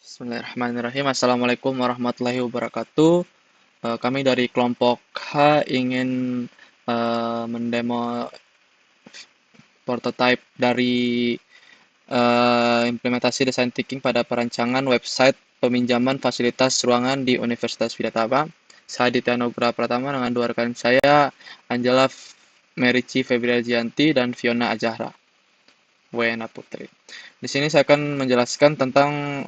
Bismillahirrahmanirrahim. Assalamualaikum warahmatullahi wabarakatuh. Kami dari kelompok H ingin mendemo prototype dari implementasi design thinking pada perancangan website peminjaman fasilitas ruangan di Universitas Widyatama. Saya Aditya Nugra Pratama dengan dua rekan saya, Angela Merici Febriajianti dan Fiona Ajahra Wena Putri. Di sini saya akan menjelaskan tentang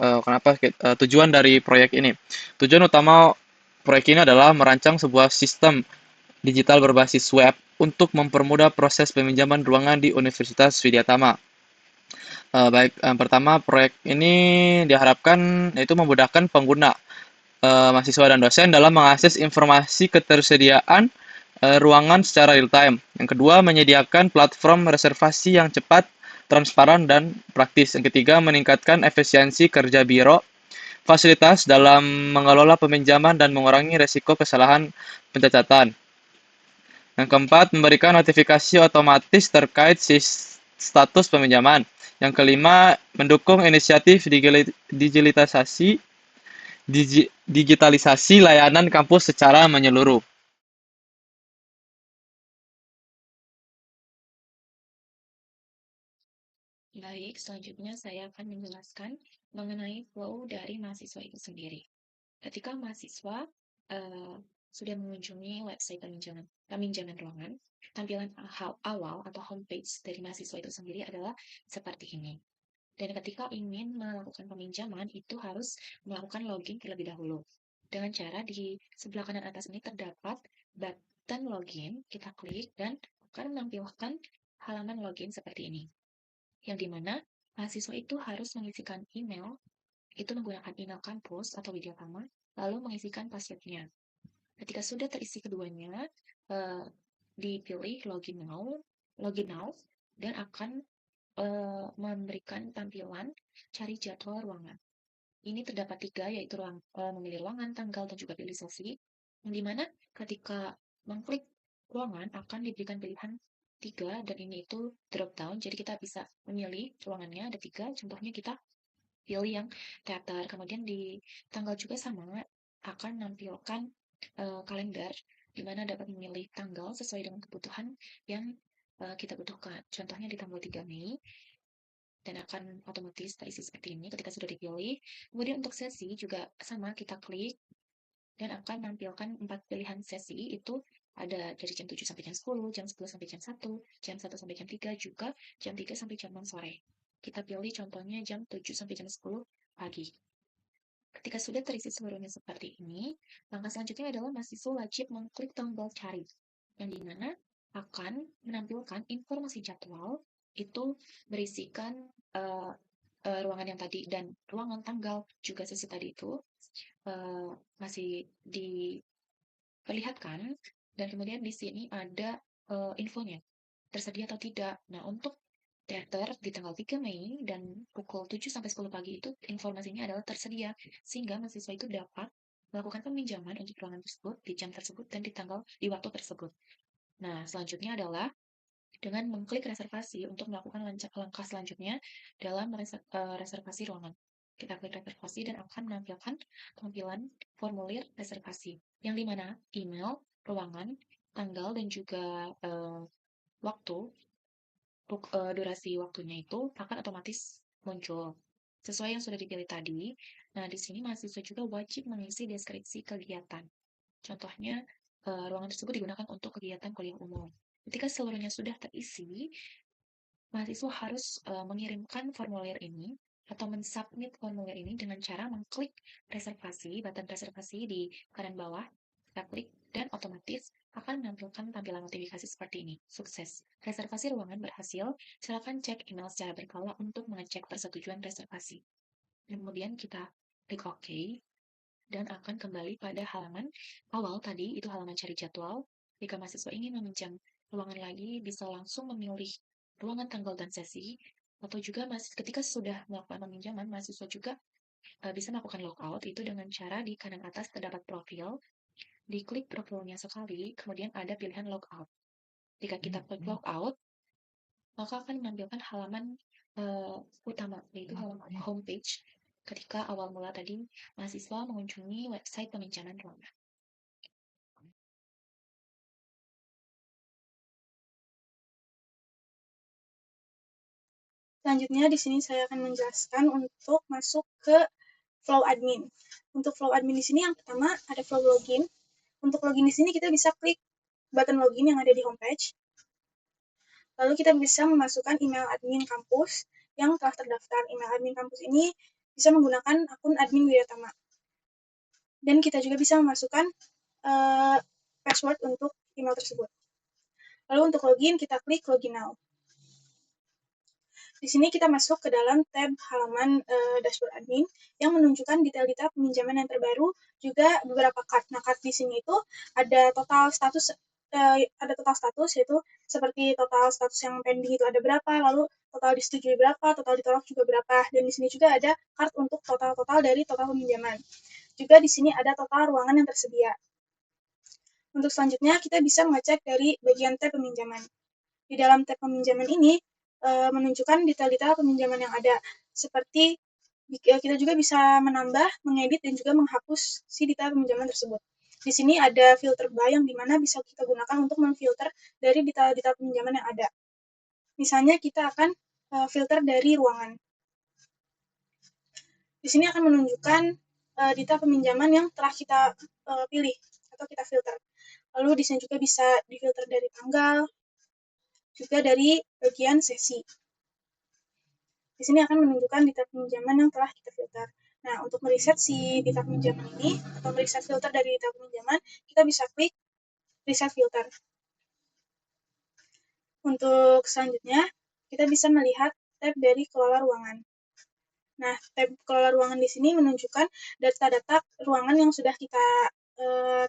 tujuan dari proyek ini. Tujuan utama proyek ini adalah merancang sebuah sistem digital berbasis web untuk mempermudah proses peminjaman ruangan di Universitas Widyatama. Pertama, proyek ini diharapkan yaitu memudahkan pengguna, mahasiswa dan dosen dalam mengakses informasi ketersediaan ruangan secara real time. Yang kedua, menyediakan platform reservasi yang cepat, transparan, dan praktis. Yang ketiga, meningkatkan efisiensi kerja biro fasilitas dalam mengelola peminjaman dan mengurangi resiko kesalahan pencatatan. Yang keempat, memberikan notifikasi otomatis terkait status peminjaman. Yang kelima, mendukung inisiatif digitalisasi layanan kampus secara menyeluruh. Baik, selanjutnya saya akan menjelaskan mengenai flow dari mahasiswa itu sendiri. Ketika mahasiswa eh, sudah mengunjungi website peminjaman ruangan, tampilan awal atau homepage dari mahasiswa itu sendiri adalah seperti ini. Dan ketika ingin melakukan peminjaman, itu harus melakukan login terlebih dahulu. Dengan cara di sebelah kanan atas ini terdapat button login, kita klik dan akan menampilkan halaman login seperti ini yang dimana mahasiswa itu harus mengisikan email, itu menggunakan email kampus atau Widyatama, lalu mengisikan passwordnya. Ketika sudah terisi keduanya, eh, dipilih login now, dan akan memberikan tampilan cari jadwal ruangan. Ini terdapat tiga, yaitu memilih ruangan, tanggal, dan juga pilih sesi, yang dimana ketika mengklik ruangan akan diberikan pilihan tiga, dan ini itu drop down, jadi kita bisa memilih ruangannya ada tiga, contohnya kita pilih yang teater, kemudian di tanggal juga sama, akan menampilkan kalender, di mana dapat memilih tanggal sesuai dengan kebutuhan yang kita butuhkan. Contohnya di tanggal 3 Mei, dan akan otomatis terisi seperti ini ketika sudah dipilih. Kemudian untuk sesi juga sama, kita klik dan akan menampilkan 4 pilihan sesi, itu ada dari jam 7 sampai jam 10, jam 10 sampai jam 1 sampai jam 3, juga jam 3 sampai jam 6 sore. Kita pilih contohnya jam 7 sampai jam 10 pagi. Ketika sudah terisi seluruhnya seperti ini, langkah selanjutnya adalah mahasiswa wajib mengklik tombol cari, yang dimana akan menampilkan informasi jadwal, itu berisikan uh, ruangan yang tadi dan ruangan, tanggal, juga sesi tadi itu masih diperlihatkan, dan kemudian di sini ada infonya tersedia atau tidak. Nah, untuk teater di tanggal 3 Mei dan pukul 7 sampai 10 pagi itu informasinya adalah tersedia, sehingga mahasiswa itu dapat melakukan peminjaman untuk ruangan tersebut di jam tersebut dan di waktu tersebut. Nah, selanjutnya adalah dengan mengklik reservasi untuk melakukan langkah selanjutnya dalam reservasi ruangan. Kita klik reservasi dan akan menampilkan tampilan formulir reservasi, yang dimana email, ruangan, tanggal, dan juga waktu, durasi waktunya itu akan otomatis muncul sesuai yang sudah dipilih tadi. Nah, di sini mahasiswa juga wajib mengisi deskripsi kegiatan. Contohnya, ruangan tersebut digunakan untuk kegiatan kuliah umum. Ketika seluruhnya sudah terisi, mahasiswa harus mengirimkan formulir ini atau mensubmit formulir ini dengan cara mengklik button reservasi di kanan bawah, kita klik, dan otomatis akan menampilkan tampilan notifikasi seperti ini. Sukses. Reservasi ruangan berhasil. Silakan cek email secara berkala untuk mengecek persetujuan reservasi. Kemudian kita klik OK, dan akan kembali pada halaman awal tadi, itu halaman cari jadwal. Jika mahasiswa ingin meminjam ruangan lagi, bisa langsung memilih ruangan, tanggal, dan sesi, atau juga ketika sudah melakukan peminjaman, mahasiswa juga bisa melakukan logout, itu dengan cara di kanan atas terdapat profil, diklik profilnya sekali, kemudian ada pilihan logout. Jika kita klik logout, maka akan menampilkan halaman utama, yaitu halaman homepage, ketika awal mula tadi mahasiswa mengunjungi website peminjaman ruangan. Selanjutnya di sini saya akan menjelaskan untuk masuk ke flow admin. Untuk flow admin di sini yang pertama ada flow login. Untuk login di sini kita bisa klik button login yang ada di homepage. Lalu kita bisa memasukkan email admin kampus yang telah terdaftar. Email admin kampus ini bisa menggunakan akun admin Wiratama. Dan kita juga bisa memasukkan password untuk email tersebut. Lalu untuk login, kita klik login now. Di sini kita masuk ke dalam tab halaman dashboard admin yang menunjukkan detail-detail peminjaman yang terbaru, juga beberapa card. Nah, card di sini itu ada total status yaitu seperti total status yang pending itu ada berapa, lalu total disetujui berapa, total ditolak juga berapa. Dan di sini juga ada card untuk total dari total peminjaman. Juga di sini ada total ruangan yang tersedia. Untuk selanjutnya kita bisa mengecek dari bagian tab peminjaman. Di dalam tab peminjaman ini menunjukkan detail-detail peminjaman yang ada, seperti kita juga bisa menambah, mengedit, dan juga menghapus si detail peminjaman tersebut. Di sini ada filter by yang dimana bisa kita gunakan untuk memfilter dari detail-detail peminjaman yang ada. Misalnya kita akan filter dari ruangan. Di sini akan menunjukkan detail peminjaman yang telah kita pilih atau kita filter. Lalu di sini juga bisa difilter dari tanggal, juga dari bagian sesi. Di sini akan menunjukkan detail peminjaman yang telah kita filter. Nah, untuk meriset si detail peminjaman ini, atau meriset filter dari detail peminjaman, kita bisa klik reset filter. Untuk selanjutnya, kita bisa melihat tab dari kelola ruangan. Nah, tab kelola ruangan di sini menunjukkan data-data ruangan yang sudah kita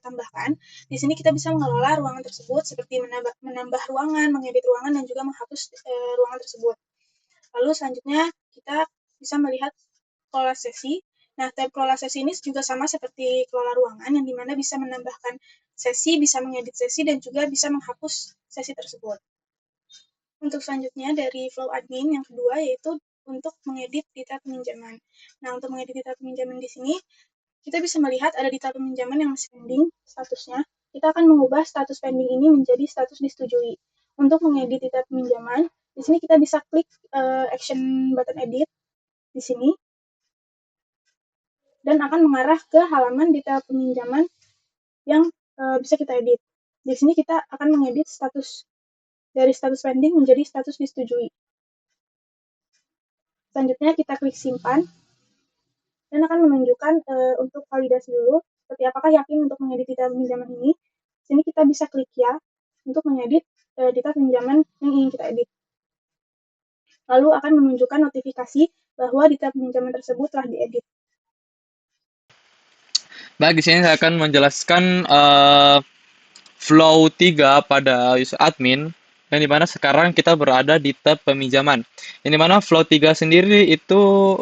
tambahkan. Di sini kita bisa mengelola ruangan tersebut seperti menambah ruangan, mengedit ruangan, dan juga menghapus ruangan tersebut. Lalu selanjutnya kita bisa melihat kelola sesi. Nah, tab kelola sesi ini juga sama seperti kelola ruangan, yang dimana bisa menambahkan sesi, bisa mengedit sesi, dan juga bisa menghapus sesi tersebut. Untuk selanjutnya dari flow admin yang kedua yaitu untuk mengedit detail peminjaman. Nah, untuk mengedit detail peminjaman di sini kita bisa melihat ada detail peminjaman yang masih pending statusnya. Kita akan mengubah status pending ini menjadi status disetujui. Untuk mengedit detail peminjaman, di sini kita bisa klik action button edit di sini dan akan mengarah ke halaman detail peminjaman yang bisa kita edit. Di sini kita akan mengedit status dari status pending menjadi status disetujui. Selanjutnya kita klik simpan dan akan menunjukkan untuk validasi dulu seperti apakah yakin untuk mengedit detail peminjaman ini. Di sini kita bisa klik ya untuk mengedit detail peminjaman yang ingin kita edit. Lalu akan menunjukkan notifikasi bahwa detail peminjaman tersebut telah diedit. Baik, di sini saya akan menjelaskan flow 3 pada user admin, yang dimana sekarang kita berada di tab peminjaman. Yang dimana flow 3 sendiri itu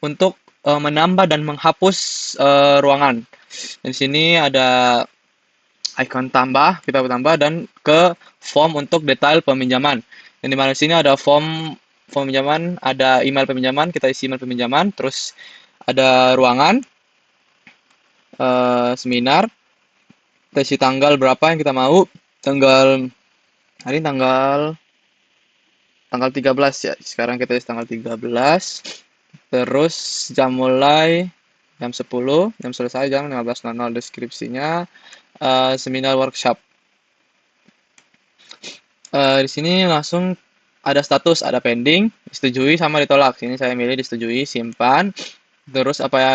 untuk menambah dan menghapus ruangan. Di sini ada icon tambah, kita tambah, dan ke form untuk detail peminjaman. Yang dimana di sini ada form peminjaman, ada email peminjaman, kita isi email peminjaman, terus ada ruangan, seminar, kita isi tanggal berapa yang kita mau, hari tanggal 13 ya. Sekarang kita isi tanggal 13. Terus jam mulai jam 10, jam selesai jam 15.00. Deskripsinya seminar workshop. Di sini langsung ada status, ada pending, disetujui sama ditolak. Sini saya milih disetujui, simpan. Terus apa ya?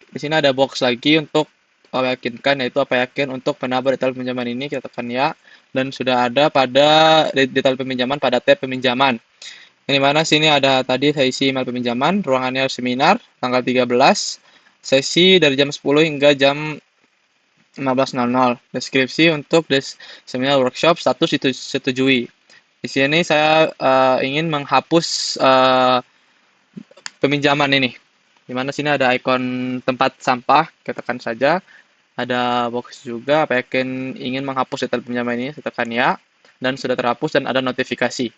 Di sini ada box lagi untuk meyakinkan, yaitu apa yakin untuk penambah detail peminjaman ini, kita tekan ya. Dan sudah ada pada detail peminjaman pada tab peminjaman. Yang dimana sini ada tadi saya isi email peminjaman, ruangannya seminar, tanggal 13, sesi dari jam 10 hingga jam 15.00. Deskripsi untuk seminar workshop, status disetujui. Di sini saya ingin menghapus peminjaman ini. Di mana sini ada ikon tempat sampah, kita tekan saja. Ada box juga, apa yakin ingin menghapus detail pinjaman ini, saya tekan ya. Dan sudah terhapus dan ada notifikasi.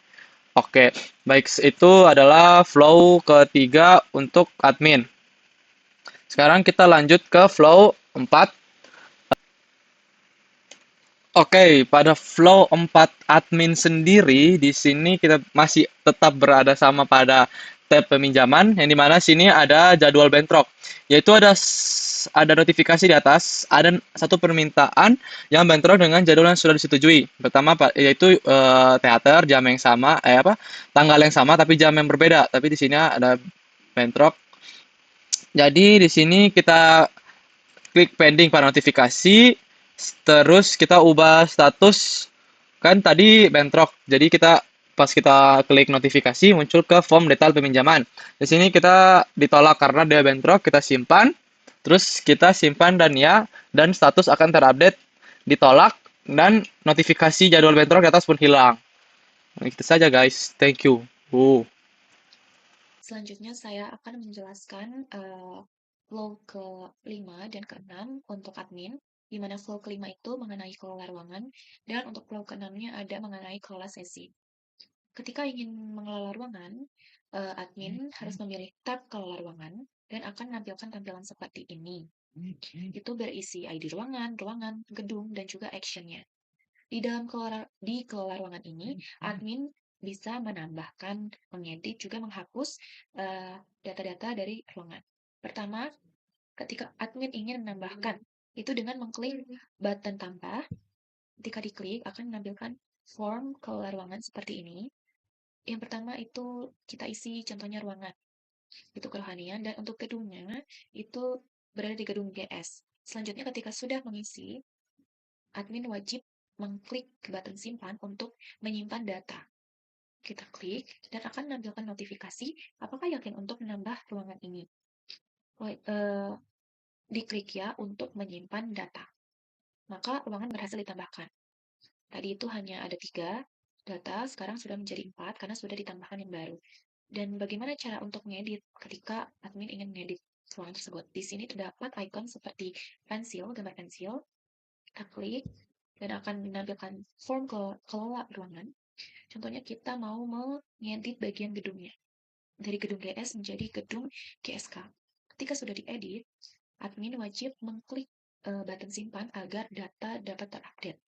Oke, baik, itu adalah flow ketiga untuk admin. Sekarang kita lanjut ke flow 4. Oke, pada flow 4 admin sendiri, di sini kita masih tetap berada sama pada tab peminjaman, yang dimana sini ada jadwal bentrok, yaitu ada notifikasi di atas, ada satu permintaan yang bentrok dengan jadwal yang sudah disetujui. Pertama, yaitu teater, jam yang sama, tanggal yang sama, tapi jam yang berbeda. Tapi di sini ada bentrok. Jadi di sini kita klik pending pada notifikasi, terus kita ubah status, kan tadi bentrok. Jadi pas kita klik notifikasi muncul ke form detail peminjaman. Di sini kita ditolak karena dia bentrok, kita simpan, terus kita simpan dan status akan terupdate ditolak dan notifikasi jadwal bentrok di atas pun hilang. Nah, itu saja guys. Thank you. Selanjutnya saya akan menjelaskan flow ke-5 dan ke-6 untuk admin, di mana flow ke-5 itu mengenai kelola ruangan, dan untuk flow ke-6-nya ada mengenai kelola sesi. Ketika ingin mengelola ruangan, admin harus memilih tab kelola ruangan dan akan menampilkan tampilan seperti ini. Itu berisi ID ruangan, gedung, dan juga action-nya. Di kelola ruangan ini, admin bisa menambahkan, mengedit, juga menghapus data-data dari ruangan. Pertama, ketika admin ingin menambahkan, itu dengan mengklik button tambah. Ketika diklik, akan menampilkan form kelola ruangan seperti ini. Yang pertama itu kita isi contohnya ruangan, itu kerohanian, dan untuk gedungnya itu berada di gedung GS. Selanjutnya ketika sudah mengisi, admin wajib mengklik button simpan untuk menyimpan data. Kita klik dan akan menampilkan notifikasi apakah yakin untuk menambah ruangan ini. Diklik ya untuk menyimpan data. Maka ruangan berhasil ditambahkan. Tadi itu hanya ada 3 data, sekarang sudah menjadi 4 karena sudah ditambahkan yang baru. Dan bagaimana cara untuk ngedit ketika admin ingin ngedit ruangan tersebut? Di sini terdapat icon seperti pensil, gambar pensil. Kita klik dan akan menampilkan form kelola ruangan. Contohnya kita mau mengedit bagian gedungnya. Dari gedung GS menjadi gedung GSK. Ketika sudah diedit, admin wajib mengklik button simpan agar data dapat terupdate.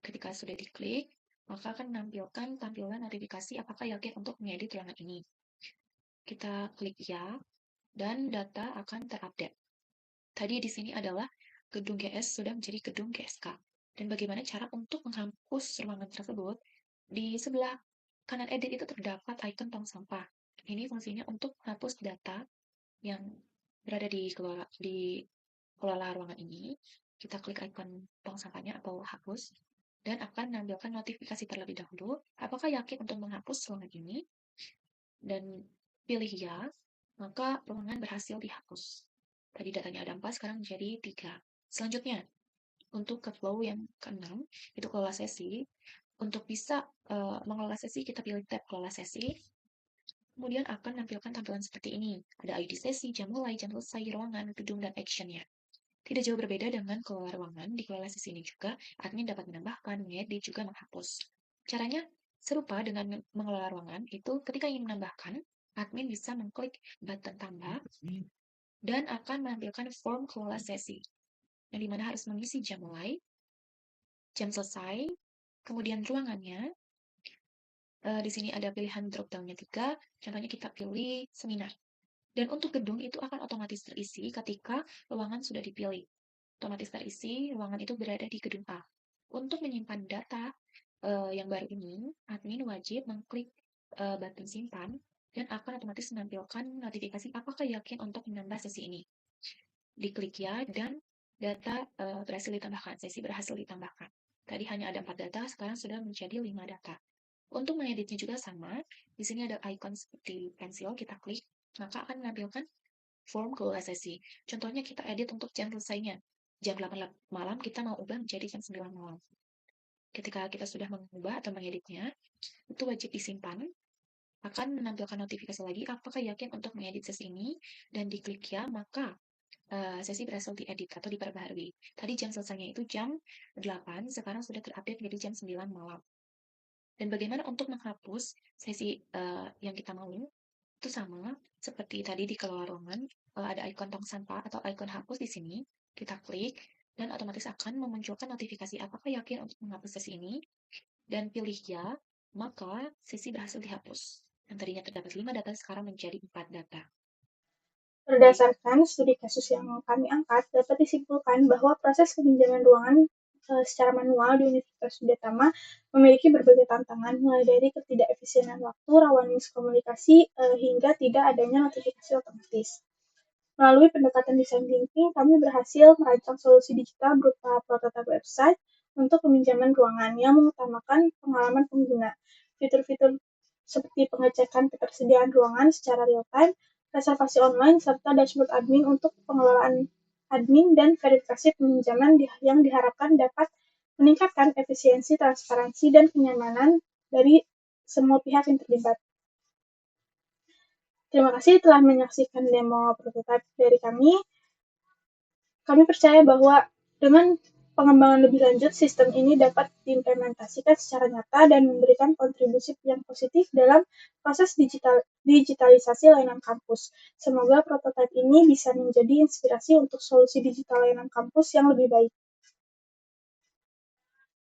Ketika sudah diklik, maka akan menampilkan tampilan notifikasi apakah yakin untuk mengedit ruangan ini. Kita klik ya, dan data akan terupdate. Tadi di sini adalah gedung GS sudah menjadi gedung GSK. Dan bagaimana cara untuk menghapus ruangan tersebut? Di sebelah kanan edit itu terdapat icon tong sampah. Ini fungsinya untuk menghapus data yang berada di kelola ruangan ini. Kita klik icon tong sampahnya atau hapus, dan akan menampilkan notifikasi terlebih dahulu apakah yakin untuk menghapus ruangan ini, dan pilih ya, maka ruangan berhasil dihapus. Tadi datanya ada 4, sekarang menjadi 3. Selanjutnya, untuk ke flow yang ke-6, itu kelola sesi. Untuk bisa mengelola sesi, kita pilih tab kelola sesi. Kemudian akan menampilkan tampilan seperti ini. Ada ID sesi, jam mulai, jam selesai, ruangan, gedung, dan action-nya. Tidak jauh berbeda dengan kelola ruangan, di kelola sesi ini juga, admin dapat menambahkan, mengedit, juga menghapus. Caranya serupa dengan mengelola ruangan, itu ketika ingin menambahkan, admin bisa mengklik button tambah, dan akan menampilkan form kelola sesi, yang dimana harus mengisi jam mulai, jam selesai, kemudian ruangannya. Di sini ada pilihan drop-down-nya 3, contohnya kita pilih seminar. Dan untuk gedung itu akan otomatis terisi ketika ruangan sudah dipilih. Otomatis terisi, ruangan itu berada di gedung A. Untuk menyimpan data yang baru ini, admin wajib mengklik button simpan, dan akan otomatis menampilkan notifikasi apakah yakin untuk menambah sesi ini. Diklik ya, dan data berhasil ditambahkan, sesi berhasil ditambahkan. Tadi hanya ada 4 data, sekarang sudah menjadi 5 data. Untuk mengeditnya juga sama, di sini ada icon seperti pensil, kita klik, maka akan menampilkan form kelola sesi. Contohnya kita edit untuk jam selesainya. Jam 8 malam kita mau ubah menjadi jam 9 malam. Ketika kita sudah mengubah atau mengeditnya, itu wajib disimpan. Akan menampilkan notifikasi lagi apakah yakin untuk mengedit sesi ini, dan diklik ya, maka sesi berhasil diedit atau diperbaharui. Tadi jam selesainya itu jam 8, sekarang sudah terupdate menjadi jam 9 malam. Dan bagaimana untuk menghapus sesi yang kita mau? Itu sama seperti tadi di kelola ruangan, ada ikon tong sampah atau ikon hapus di sini, kita klik dan otomatis akan memunculkan notifikasi apakah yakin untuk menghapus sesi ini, dan pilih ya, maka sesi berhasil dihapus. Yang tadinya terdapat 5 data sekarang menjadi 4 data. Berdasarkan studi kasus yang kami angkat, dapat disimpulkan bahwa proses peminjaman ruangan secara manual di Universitas Sudetama memiliki berbagai tantangan, mulai dari ketidakefisienan waktu, rawan miskomunikasi, hingga tidak adanya notifikasi otomatis. Melalui pendekatan design thinking, kami berhasil merancang solusi digital berupa prototipe website untuk peminjaman ruangan yang mengutamakan pengalaman pengguna. Fitur-fitur seperti pengecekan ketersediaan ruangan secara real-time, reservasi online, serta dashboard admin untuk pengelolaan admin dan verifikasi peminjaman yang diharapkan dapat meningkatkan efisiensi, transparansi, dan kenyamanan dari semua pihak yang terlibat. Terima kasih telah menyaksikan demo prototipe dari kami. Kami percaya bahwa dengan pengembangan lebih lanjut, sistem ini dapat diimplementasikan secara nyata dan memberikan kontribusi yang positif dalam proses digitalisasi layanan kampus. Semoga prototipe ini bisa menjadi inspirasi untuk solusi digital layanan kampus yang lebih baik.